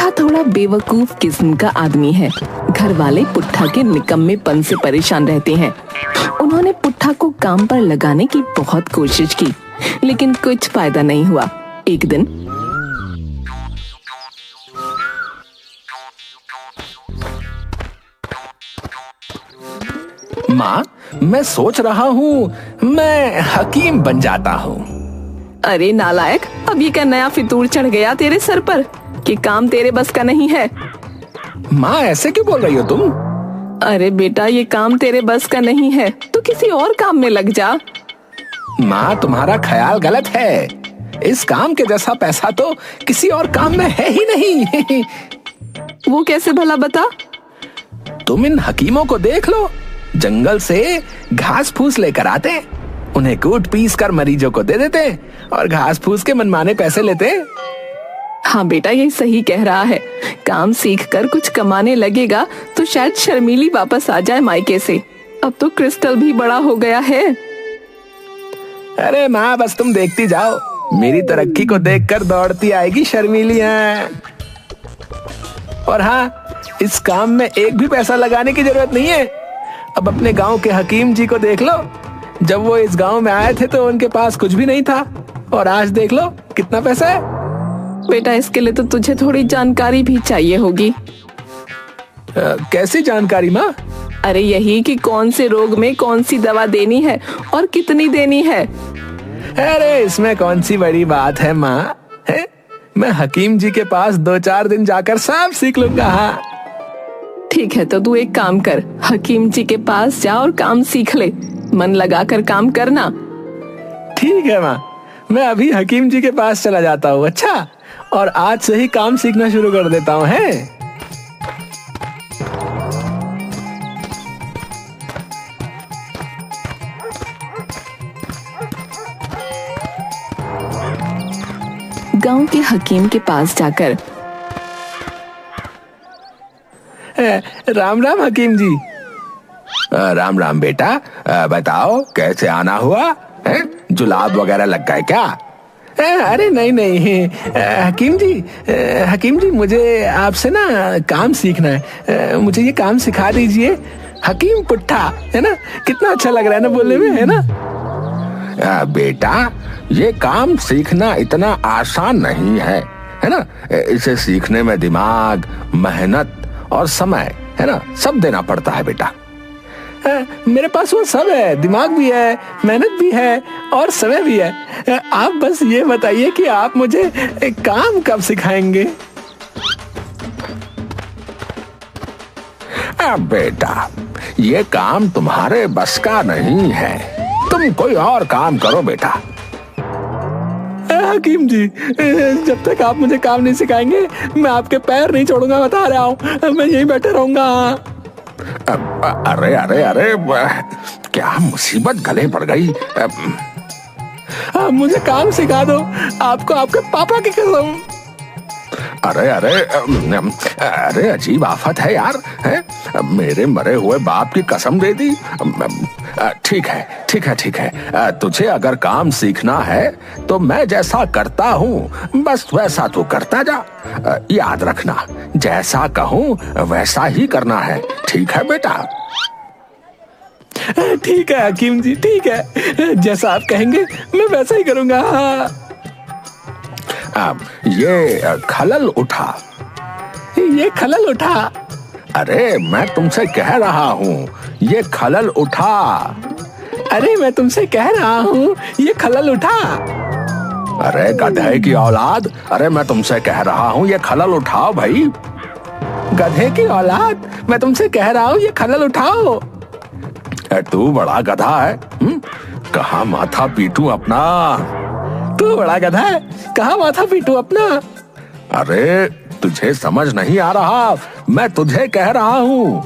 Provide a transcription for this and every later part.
पुट्ठा थोड़ा बेवकूफ किस्म का आदमी है। घर वाले पुट्ठा के निकम्मेपन से परेशान रहते हैं। उन्होंने पुट्ठा को काम पर लगाने की बहुत कोशिश की, लेकिन कुछ फायदा नहीं हुआ। एक दिन माँ, मैं सोच रहा हूँ मैं हकीम बन जाता हूँ। अरे नालायक, अब ये क्या नया फितूर चढ़ गया तेरे सर पर कि काम तेरे बस का नहीं है। माँ, ऐसे क्यों बोल रही हो तुम? अरे बेटा, ये काम तेरे बस का नहीं है, तू किसी और काम में लग जा। माँ, तुम्हारा ख्याल गलत है। इस काम के जैसा पैसा तो किसी और काम में है ही नहीं। वो कैसे भला, बता। तुम इन हकीमों को देख लो, जंगल से घास फूस लेकर आते, उन्हें कूट पीस कर मरीजों को दे देते और घास फूस के मनमाने पैसे लेते। हाँ बेटा, ये सही कह रहा है। काम सीख कर कुछ कमाने लगेगा तो शायद शर्मीली वापस आ जाए मायके से। अब तो क्रिस्टल भी बड़ा हो गया है। अरे माँ, बस तुम देखती जाओ, मेरी तरक्की को देखकर दौड़ती आएगी शर्मीलियां। और हाँ, इस काम में एक भी पैसा लगाने की जरूरत नहीं है। अब अपने गांव के हकीम जी को देख लो, जब वो इस गांव में आए थे तो उनके पास कुछ भी नहीं था, और आज देख लो कितना पैसा है। बेटा, इसके लिए तो तुझे थोड़ी जानकारी भी चाहिए होगी। कैसी जानकारी माँ? अरे यही कि कौन से रोग में कौन सी दवा देनी है और कितनी देनी है। अरे इसमें कौन सी बड़ी बात है माँ, है? मैं हकीम जी के पास 2-4 दिन जाकर सब सीख लूंगा। हाँ ठीक है, तो तू एक काम कर, हकीम जी के पास जा और काम सीख ले। मन लगाकर काम करना। ठीक है माँ, मैं अभी हकीम जी के पास चला जाता हूँ। अच्छा, और आज से ही काम सीखना शुरू कर देता हूँ। है गांव के हकीम के पास जाकर, राम राम हकीम जी। राम राम बेटा, बताओ कैसे आना हुआ है? जुलाब वगैरह लग गए क्या? अरे नहीं नहीं हकीम जी मुझे आपसे ना काम सीखना है। मुझे ये काम सिखा दीजिए। हकीम पुट्ठा, है ना? कितना अच्छा लग रहा है ना बोलने में, है ना? बेटा, ये काम सीखना इतना आसान नहीं है ना? इसे सीखने में दिमाग, मेहनत और समय, है ना, सब देना पड़ता है बेटा। मेरे पास वो सब है, दिमाग भी है, मेहनत भी है और समय भी है। आप बस ये बताइए कि आप मुझे एक काम कब सिखाएंगे? बेटा, ये काम तुम्हारे बस का नहीं है, तुम कोई और काम करो बेटा। हकीम जी, जब तक आप मुझे काम नहीं सिखाएंगे मैं आपके पैर नहीं छोड़ूंगा, बता रहा हूँ। मैं यहीं बैठे रहूंगा। अरे अरे अरे, क्या मुसीबत गले पड़ गई। मुझे काम सिखा दो, आपको आपके पापा की कसम। अरे अरे अरे, अजीब आफत है यार, है? मेरे मरे हुए बाप की कसम दे दी। ठीक है ठीक है ठीक है, तुझे अगर काम सीखना है तो मैं जैसा करता हूँ बस वैसा तू करता जा। याद रखना, जैसा कहूँ वैसा ही करना है, ठीक है बेटा? ठीक है हकीम जी, ठीक है, जैसा आप कहेंगे मैं वैसा ही करूँगा। ये खलल उठा, ये खलल उठा। अरे मैं तुमसे कह रहा हूँ ये खलल उठा। अरे मैं तुमसे कह रहा हूँ ये खलल उठा। अरे गधे की औलाद, अरे मैं तुमसे कह रहा हूँ ये खलल उठाओ भाई। गधे की औलाद, मैं तुमसे कह रहा हूँ ये खलल उठाओ। तू बड़ा गधा है, कहाँ माथा पीटू अपना? तू बड़ा गधा है, कहाँ माथा पीटू अपना? अरे तुझे समझ नहीं आ रहा, मैं तुझे कह रहा हूँ।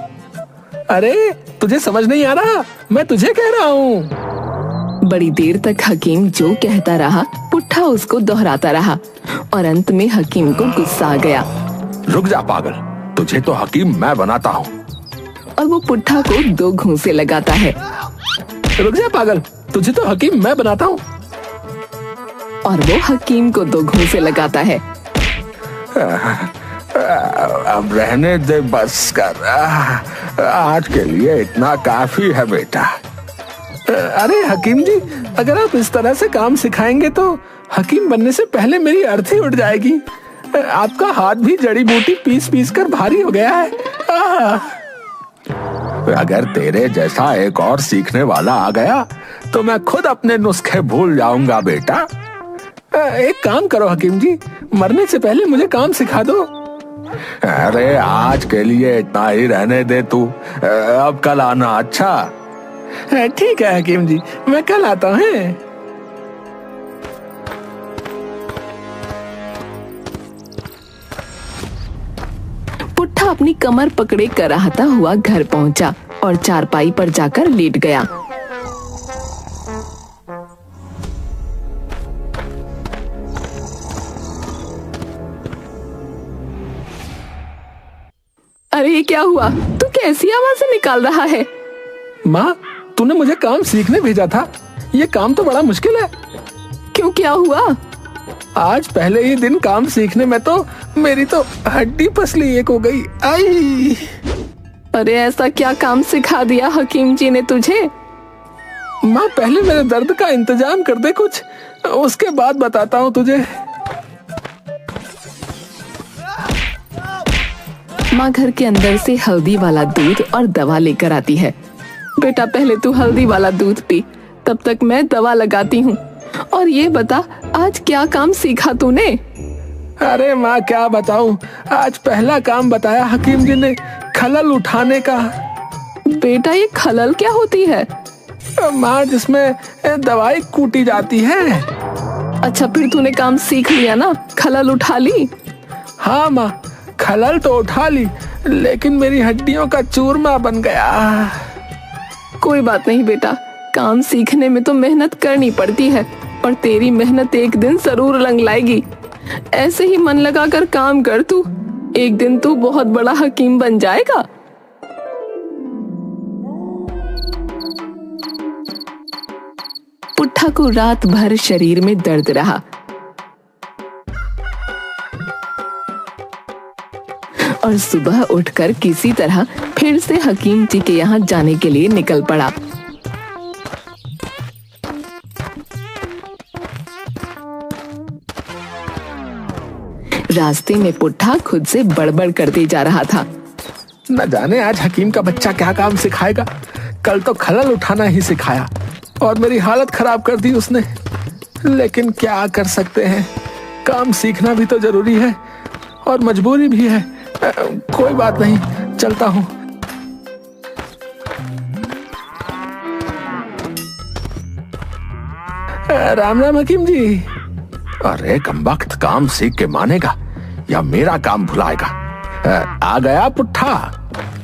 अरे तुझे समझ नहीं आ रहा, मैं तुझे कह रहा हूँ। बड़ी देर तक हकीम जो कहता रहा, पुट्ठा उसको दोहराता रहा और अंत में हकीम को गुस्सा आ गया। रुक जा पागल, तुझे तो हकीम मैं बनाता हूँ। और वो पुट्ठा को 2 घूंसे लगाता है। रुक जा पागल, तुझे तो हकीम मैं बनाता हूँ। और वो हकीम को 2 घूंसे लगाता है। अब रहने दे बस कर। आज के लिए इतना काफी है बेटा। अरे हकीम जी, अगर आप इस तरह से काम सिखाएंगे तो हकीम बनने से पहले मेरी अर्थी उठ जाएगी। आपका हाथ भी जड़ी बूटी पीस पीस कर भारी हो गया है। अगर तेरे जैसा एक और सीखने वाला आ गया तो मैं खुद अपने नुस्खे भूल जाऊंगा बेटा। एक काम करो हकीम जी, मरने से पहले मुझे काम सिखा दो। अरे आज के लिए इतना ही रहने दे तू, अब कल आना। अच्छा ठीक है हकीम जी, मैं कल आता हूँ। पुट्ठा अपनी कमर पकड़े कराहता हुआ घर पहुंचा और चारपाई पर जाकर लेट गया। अरे ये क्या हुआ? तू कैसी आवाज़ें निकाल रहा है? माँ, तूने मुझे काम सीखने भेजा था। ये काम तो बड़ा मुश्किल है। क्यों, क्या हुआ? आज पहले ही दिन काम सीखने में तो मेरी तो हड्डी पसली एक हो गई। आई! अरे ऐसा क्या काम सिखा दिया हकीम जी ने तुझे? माँ, पहले मेरे दर्द का इंतजाम कर दे कुछ, उसके बाद बताता हूँ तुझे। माँ घर के अंदर से हल्दी वाला दूध और दवा लेकर आती है। बेटा पहले तू हल्दी वाला दूध पी, तब तक मैं दवा लगाती हूँ। और ये बता, आज क्या काम सीखा तूने? अरे माँ, क्या बताऊँ, आज पहला काम बताया हकीम जी ने, खलल उठाने का। बेटा ये खलल क्या होती है? माँ, जिसमें दवाई कूटी जाती है। अच्छा, फिर तूने काम सीख लिया ना, खलल उठा ली? हाँ माँ, खलल तो उठा ली, लेकिन मेरी हड्डियों का चूरमा बन गया। कोई बात नहीं बेटा, काम सीखने में तो मेहनत करनी पड़ती है, पर तेरी मेहनत एक दिन जरूर रंग लाएगी। ऐसे ही मन लगा कर काम कर तू, एक दिन तू बहुत बड़ा हकीम बन जाएगा। पुट्ठा को रात भर शरीर में दर्द रहा और सुबह उठकर किसी तरह फिर से हकीम जी के यहाँ जाने के लिए निकल पड़ा। रास्ते में पुट्ठा खुद से बड़बड़ करते जा रहा था। न जाने आज हकीम का बच्चा क्या काम सिखाएगा। कल तो खलल उठाना ही सिखाया और मेरी हालत खराब कर दी उसने। लेकिन क्या कर सकते हैं, काम सीखना भी तो जरूरी है और मजबूरी भी है। कोई बात नहीं, चलता हूँ। राम राम हकीम जी। अरे कमबख्त, काम सीख के मानेगा या मेरा काम भुलाएगा? आ गया पुट्ठा।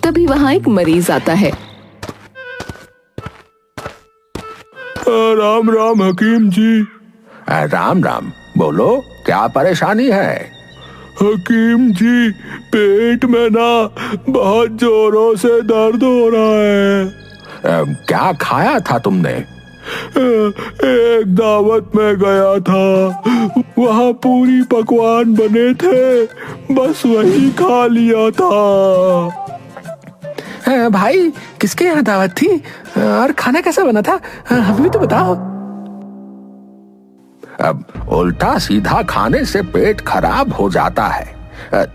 तभी वहाँ एक मरीज आता है। राम राम हकीम जी। राम राम, बोलो क्या परेशानी है? हकीम जी, पेट में ना बहुत जोरों से दर्द हो रहा है। क्या खाया था तुमने? एक दावत में गया था, वहाँ पूरी पकवान बने थे, बस वही खा लिया था। भाई, किसके यहाँ दावत थी और खाना कैसा बना था, हमें भी तो बताओ। अब उल्टा सीधा खाने से पेट खराब हो जाता है।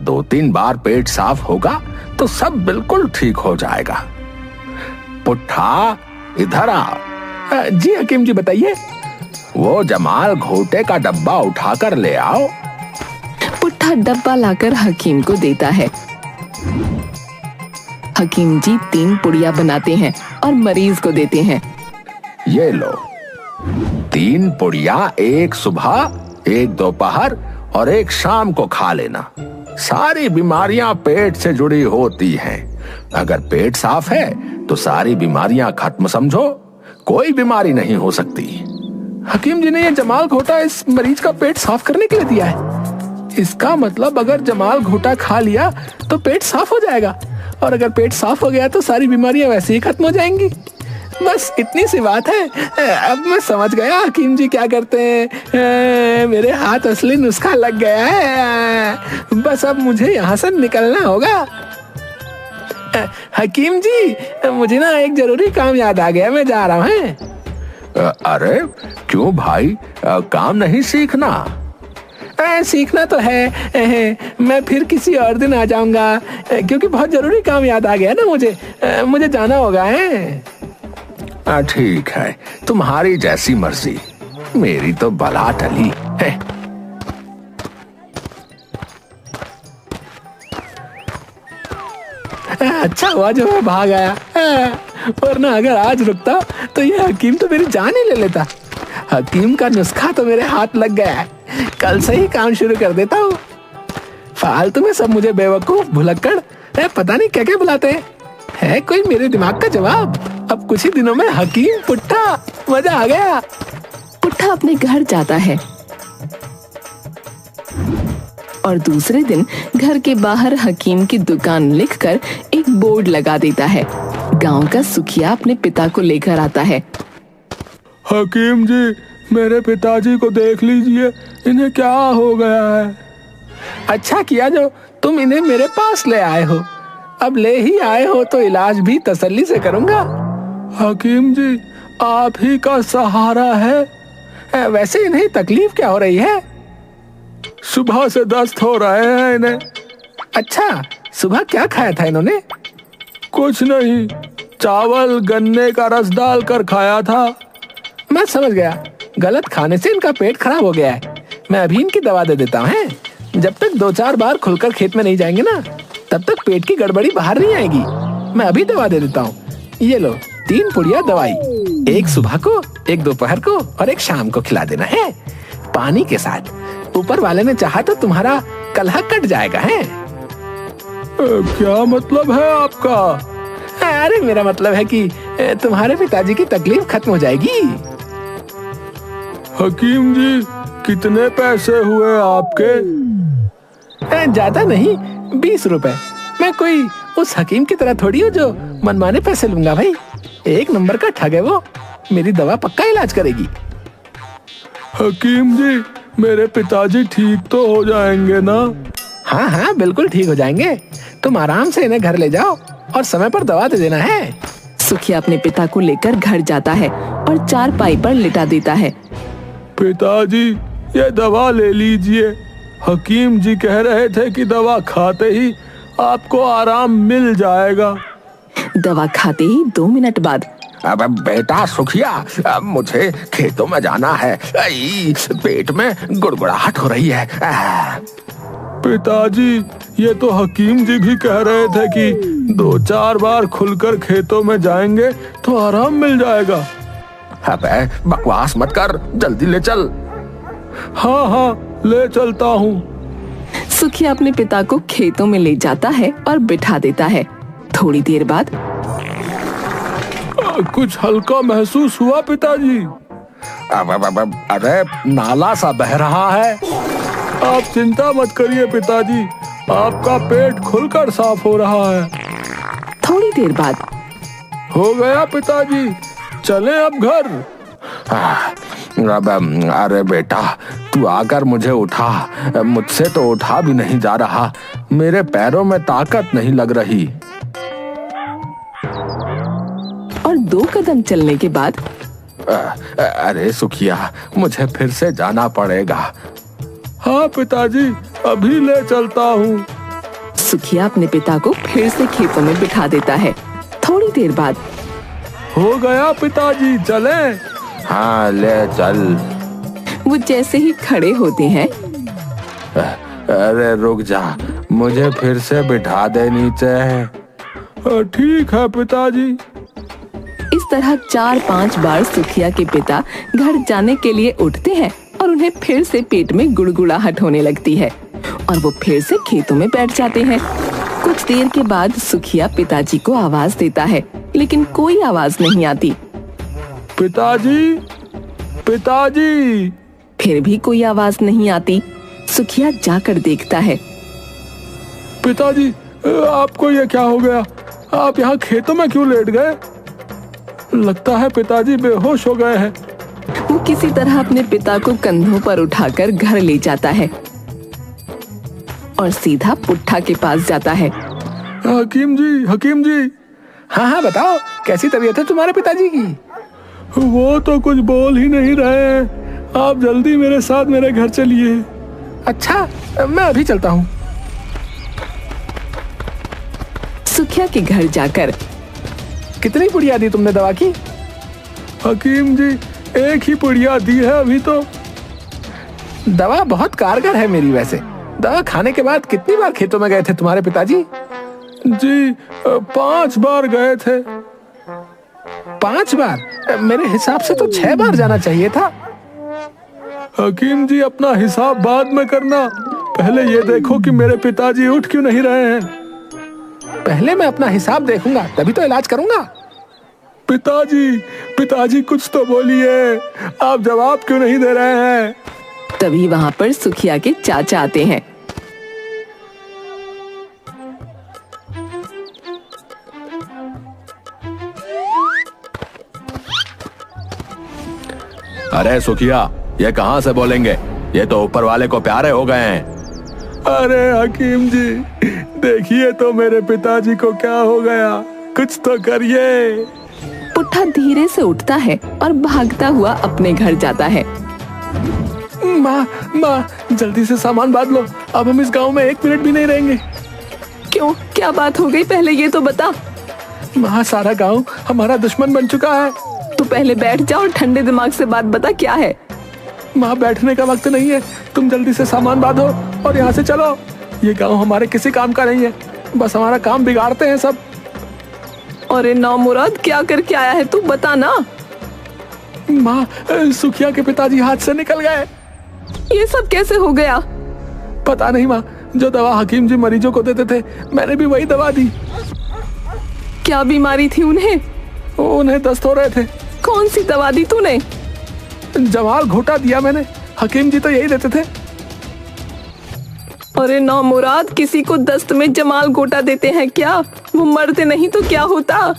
2-3 बार पेट साफ होगा तो सब बिल्कुल ठीक हो जाएगा। पुट्ठा, इधर आ। जी हकीम जी, बताइए। वो जमाल घोटे का डब्बा उठाकर ले आओ। पुट्ठा डब्बा लाकर हकीम को देता है। हकीम जी 3 पुड़िया बनाते हैं और मरीज को देते हैं। ये लो, 3 पुड़िया, एक सुबह, एक दोपहर और एक शाम को खा लेना। सारी बीमारियां पेट से जुड़ी होती हैं। अगर पेट साफ है तो सारी बीमारियां खत्म समझो, कोई बीमारी नहीं हो सकती। हकीम जी ने ये जमाल घोटा इस मरीज का पेट साफ करने के लिए दिया है। इसका मतलब अगर जमाल घोटा खा लिया तो पेट साफ हो जाएगा, और अगर पेट साफ हो गया तो सारी बीमारियां वैसे ही खत्म हो जाएंगी। बस इतनी सी बात है। अब मैं समझ गया हकीम जी क्या करते हैं। मेरे हाथ असली नुस्खा लग गया है। बस अब मुझे यहाँ से निकलना होगा। हकीम जी, मुझे ना एक जरूरी काम याद आ गया, मैं जा रहा हूँ। अरे क्यों भाई, काम नहीं सीखना? सीखना तो है, मैं फिर किसी और दिन आ जाऊंगा, क्योंकि बहुत जरूरी काम याद आ गया ना मुझे जाना होगा है। ठीक है, तुम्हारी जैसी मर्जी, मेरी तो बला टली है। अच्छा हुआ जो मैं भाग आया, वरना अगर आज रुकता तो ये हकीम तो मेरी जान ही ले लेता। हकीम का नुस्खा तो मेरे हाथ लग गया है, कल से ही काम शुरू कर देता हूँ। फालतू में सब मुझे बेवकूफ, भुलक्कड़, पता नहीं क्या क्या बुलाते हैं। है कोई मेरे दिमाग का जवाब? अब कुछ ही दिनों में हकीम पुट्ठा, मजा आ गया। पुट्ठा अपने घर जाता है और दूसरे दिन घर के बाहर हकीम की दुकान लिखकर एक बोर्ड लगा देता है। गांव का सुखिया अपने पिता को लेकर आता है। हकीम जी, मेरे पिताजी को देख लीजिए, इन्हें क्या हो गया है। अच्छा किया जो तुम इन्हें मेरे पास ले आए हो। अब ले ही आए हो तो इलाज भी तसल्ली से करूंगा। हकीम जी, आप ही का सहारा है। वैसे इन्हें तकलीफ क्या हो रही है? सुबह से दस्त हो रहे हैं इन्हें। अच्छा, सुबह क्या खाया था इन्होंने? कुछ नहीं, चावल गन्ने का रस डालकर खाया था। मैं समझ गया, गलत खाने से इनका पेट खराब हो गया है। मैं अभी इनकी दवा दे देता हूँ। जब तक 2-4 बार खुलकर खेत में नहीं जाएंगे ना, तब तक पेट की गड़बड़ी बाहर नहीं आएगी। मैं अभी दवा दे देता हूँ। ये लो 3 पुड़िया दवाई, एक सुबह को, एक दोपहर को और एक शाम को खिला देना है, पानी के साथ। ऊपर वाले ने चाहा तो तुम्हारा कलह कट जाएगा है। क्या मतलब है आपका? अरे मेरा मतलब है कि तुम्हारे पिताजी की तकलीफ खत्म हो जाएगी। हकीम जी, कितने पैसे हुए आपके? ज्यादा नहीं, 20 रुपए। मैं कोई उस हकीम की तरह थोड़ी हूँ जो मनमाने पैसे लूंगा भाई। एक नंबर का ठग है वो, मेरी दवा पक्का इलाज करेगी। हकीम जी, मेरे पिताजी ठीक तो हो जाएंगे ना? हाँ हाँ, बिल्कुल ठीक हो जाएंगे। तुम आराम से इन्हें घर ले जाओ और समय पर दवा दे देना है। सुखिया अपने पिता को लेकर घर जाता है और चारपाई पर लिटा देता है। पिताजी, ये दवा ले लीजिए। हकीम जी कह रहे थे कि दवा खाते ही आपको आराम मिल जाएगा। दवा खाते ही 2 मिनट बाद, अब बेटा सुखिया, मुझे खेतों में जाना है, पेट में गुड़गुड़ाहट हो रही है। पिताजी, ये तो हकीम जी भी कह रहे थे कि 2-4 बार खुलकर खेतों में जाएंगे तो आराम मिल जाएगा। अबे बकवास मत कर, जल्दी ले चल। हाँ हाँ, ले चलता हूँ। सुखिया अपने पिता को खेतों में ले जाता है और बिठा देता है। थोड़ी देर बाद, कुछ हल्का महसूस हुआ पिताजी? अरे नाला सा बह रहा है। आप चिंता मत करिए पिताजी, आपका पेट खुलकर साफ हो रहा है। थोड़ी देर बाद, हो गया पिताजी, चलें अब घर। अरे बेटा, तू आकर मुझे उठा, मुझसे तो उठा भी नहीं जा रहा, मेरे पैरों में ताकत नहीं लग रही। और 2 कदम चलने के बाद, अरे सुखिया, मुझे फिर से जाना पड़ेगा। हाँ पिताजी, अभी ले चलता हूँ। सुखिया अपने पिता को फिर से खेतों में बिठा देता है। थोड़ी देर बाद, हो गया पिताजी, चलें? हाँ, ले चल। वो जैसे ही खड़े होते हैं, अरे रुक जा, मुझे फिर से बिठा दे नीचे। ठीक है पिताजी। इस तरह 4-5 बार सुखिया के पिता घर जाने के लिए उठते हैं और उन्हें फिर से पेट में गुड़गुड़ाहट होने लगती है और वो फिर से खेतों में बैठ जाते हैं। कुछ देर के बाद सुखिया पिताजी को आवाज देता है, लेकिन कोई आवाज नहीं आती। पिताजी, पिताजी। फिर भी कोई आवाज नहीं आती। सुखिया जाकर देखता है। पिताजी, आपको ये क्या हो गया? आप यहाँ खेतों में क्यों लेट गए? लगता है पिताजी बेहोश हो गए हैं। वो किसी तरह अपने पिता को कंधों पर उठाकर घर ले जाता है और सीधा पुट्ठा के पास जाता है। हकीम जी। हाँ हाँ बताओ, कैसी तबीयत है तुम्हारे पिताजी की? वो तो कुछ बोल ही नहीं रहे हैं। आप जल्दी मेरे साथ मेरे घर चलिए। अच्छा, मैं अभी चलता हूँ। सुखिया के घर जाकर कितनी पुड़िया दी तुमने दवा की? हकीम जी, एक ही पुड़िया दी है अभी तो। दवा बहुत कारगर है मेरी। वैसे दवा खाने के बाद कितनी बार खेतों में गए थे तुम्हारे पिताजी? जी 5 बार गए थे। 5 बार? मेरे हिसाब से तो 6 बार जाना चाहिए था। हकीम जी, अपना हिसाब बाद में करना, पहले ये देखो कि मेरे पिताजी उठ क्यों नहीं रहे हैं। पहले मैं अपना हिसाब देखूंगा, तभी तो इलाज करूंगा। पिताजी कुछ तो बोलिए, आप जवाब क्यों नहीं दे रहे हैं? तभी वहां पर सुखिया के चाचा आते हैं। अरे सुखिया, ये कहाँ से बोलेंगे? ये तो ऊपर वाले को प्यारे हो गए हैं। अरे हकीम जी, देखिए तो मेरे पिताजी को क्या हो गया, कुछ तो करिए। पुट्ठा धीरे से उठता है और भागता हुआ अपने घर जाता है। माँ, जल्दी से सामान बांध लो, अब हम इस गांव में 1 मिनट भी नहीं रहेंगे। क्यों, क्या बात हो गई, पहले ये तो बता। माँ, सारा गांव हमारा दुश्मन बन चुका है। तू पहले बैठ जा और ठंडे दिमाग से बात बता, क्या है? माँ, बैठने का वक्त नहीं है, तुम जल्दी से सामान बांधो और यहाँ से चलो। ये गांव हमारे किसी काम का नहीं है, बस हमारा काम बिगाड़ते हैं सब। अरे नामुराद, क्या करके आया है तू, बता ना। माँ, सुखिया के पिताजी हाथ से निकल गए। ये सब कैसे हो गया? पता नहीं माँ, जो दवा हकीम जी मरीजों को देते थे, मैंने भी वही दवा दी। क्या बीमारी थी उन्हें? उन्हें दस्त हो रहे थे। कौन सी दवा दी तूने? जमाल घोटा दिया मैंने, हकीम जी तो यही देते थे। अरे नामुराद, किसी को दस्त में जमाल घोटा देते हैं क्या? वो मरते नहीं तो क्या होता?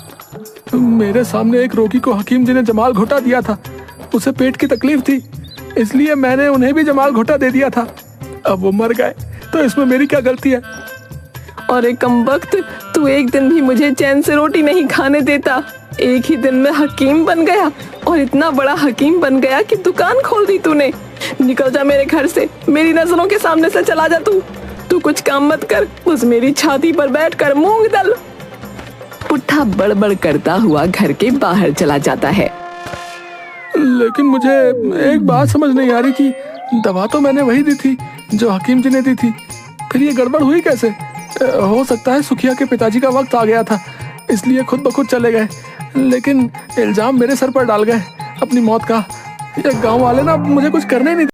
मेरे सामने एक रोगी को हकीम जी ने जमाल घोटा दिया था। उसे पेट की तकलीफ थी, इसलिए मैंने उन्हें भी जमाल घोटा दे दिया था। अब वो मर गए, तो इसमें मेरी क्या गलती है? अरे कमबख्त, तू एक दिन भी मुझे चैन से रोटी नहीं खाने देता। एक ही दिन में हकीम बन गया, और इतना बड़ा हकीम बन गया कि दुकान खोल दी तूने। निकल जा मेरे घर से, मेरी नजरों के सामने से चला जा। तू कुछ काम मत कर, बस मेरी छाती पर बैठकर मूंग दल। पुट्ठा बड़बड़ करता हुआ घर के बाहर चला जाता है। लेकिन मुझे एक बात समझ नहीं आ रही कि दवा तो मैंने वही दी थी जो हकीम जी ने दी थी, फिर ये गड़बड़ हुई कैसे? हो सकता है सुखिया के पिताजी का वक्त आ गया था, इसलिए खुद ब खुद चले गए। लेकिन इल्जाम मेरे सर पर डाल गए अपनी मौत का। ये गांव वाले ना मुझे कुछ करने नहीं